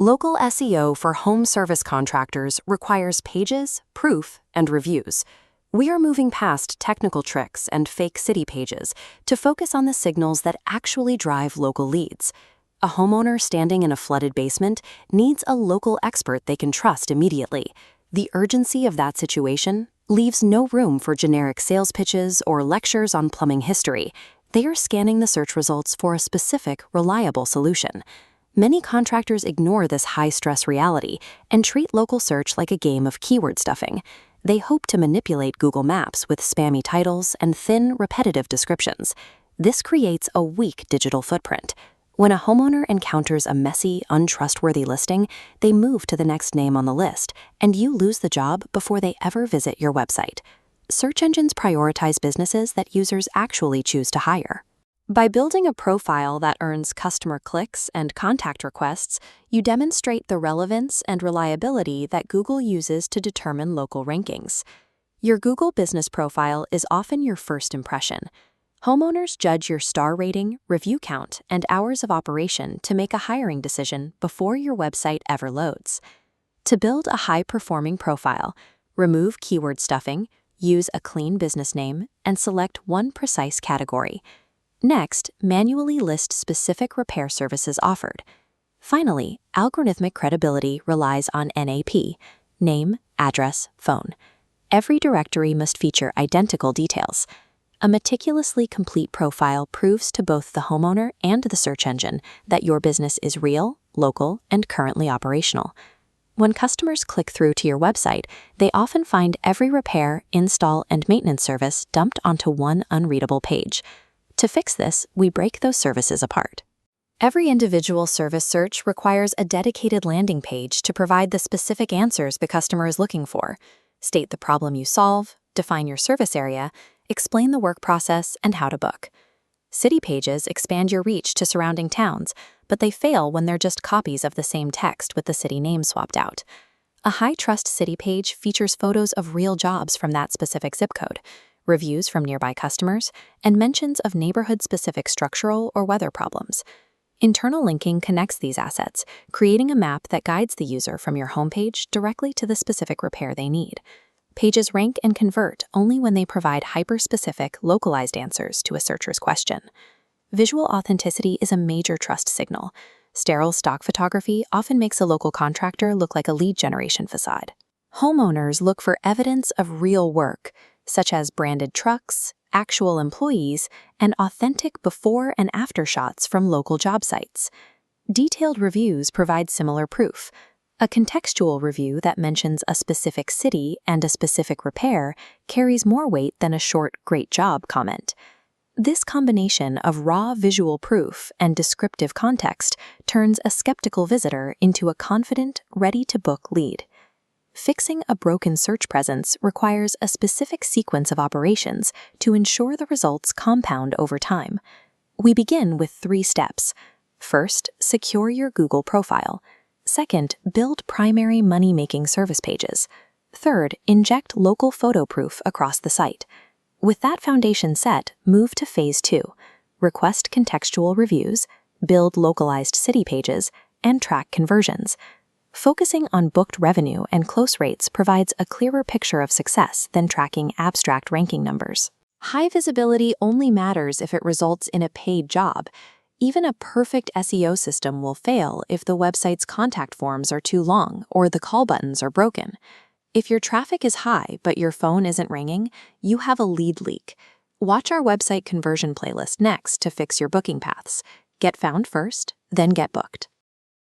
Local SEO for home service contractors requires pages, proof, and reviews. We are moving past technical tricks and fake city pages to focus on the signals that actually drive local leads. A homeowner standing in a flooded basement needs a local expert they can trust immediately. The urgency of that situation leaves no room for generic sales pitches or lectures on plumbing history. They are scanning the search results for a specific, reliable solution. Many contractors ignore this high-stress reality and treat local search like a game of keyword stuffing. They hope to manipulate Google Maps with spammy titles and thin, repetitive descriptions. This creates a weak digital footprint. When a homeowner encounters a messy, untrustworthy listing, they move to the next name on the list, and you lose the job before they ever visit your website. Search engines prioritize businesses that users actually choose to hire. By building a profile that earns customer clicks and contact requests, you demonstrate the relevance and reliability that Google uses to determine local rankings. Your Google business profile is often your first impression. Homeowners judge your star rating, review count, and hours of operation to make a hiring decision before your website ever loads. To build a high-performing profile, remove keyword stuffing, use a clean business name, and select one precise category. Next, manually list specific repair services offered. Finally, algorithmic credibility relies on NAP, name, address, phone. Every directory must feature identical details. A meticulously complete profile proves to both the homeowner and the search engine that your business is real, local, and currently operational. When customers click through to your website, they often find every repair, install, and maintenance service dumped onto one unreadable page. To fix this, we break those services apart. Every individual service search requires a dedicated landing page to provide the specific answers the customer is looking for. State the problem you solve, define your service area, explain the work process, and how to book. City pages expand your reach to surrounding towns, but they fail when they're just copies of the same text with the city name swapped out. A high-trust city page features photos of real jobs from that specific zip code, reviews from nearby customers, and mentions of neighborhood-specific structural or weather problems. Internal linking connects these assets, creating a map that guides the user from your homepage directly to the specific repair they need. Pages rank and convert only when they provide hyper-specific, localized answers to a searcher's question. Visual authenticity is a major trust signal. Sterile stock photography often makes a local contractor look like a lead generation facade. Homeowners look for evidence of real work, such as branded trucks, actual employees, and authentic before and after shots from local job sites. Detailed reviews provide similar proof. A contextual review that mentions a specific city and a specific repair carries more weight than a short "great job" comment. This combination of raw visual proof and descriptive context turns a skeptical visitor into a confident, ready-to-book lead. Fixing a broken search presence requires a specific sequence of operations to ensure the results compound over time. We begin with 3 steps. First, secure your Google profile. Second, build primary money-making service pages. Third, inject local photo proof across the site. With that foundation set, move to Phase 2. Request contextual reviews, build localized city pages, and track conversions. Focusing on booked revenue and close rates provides a clearer picture of success than tracking abstract ranking numbers. High visibility only matters if it results in a paid job. Even a perfect SEO system will fail if the website's contact forms are too long or the call buttons are broken. If your traffic is high but your phone isn't ringing, you have a lead leak. Watch our website conversion playlist next to fix your booking paths. Get found first, then get booked.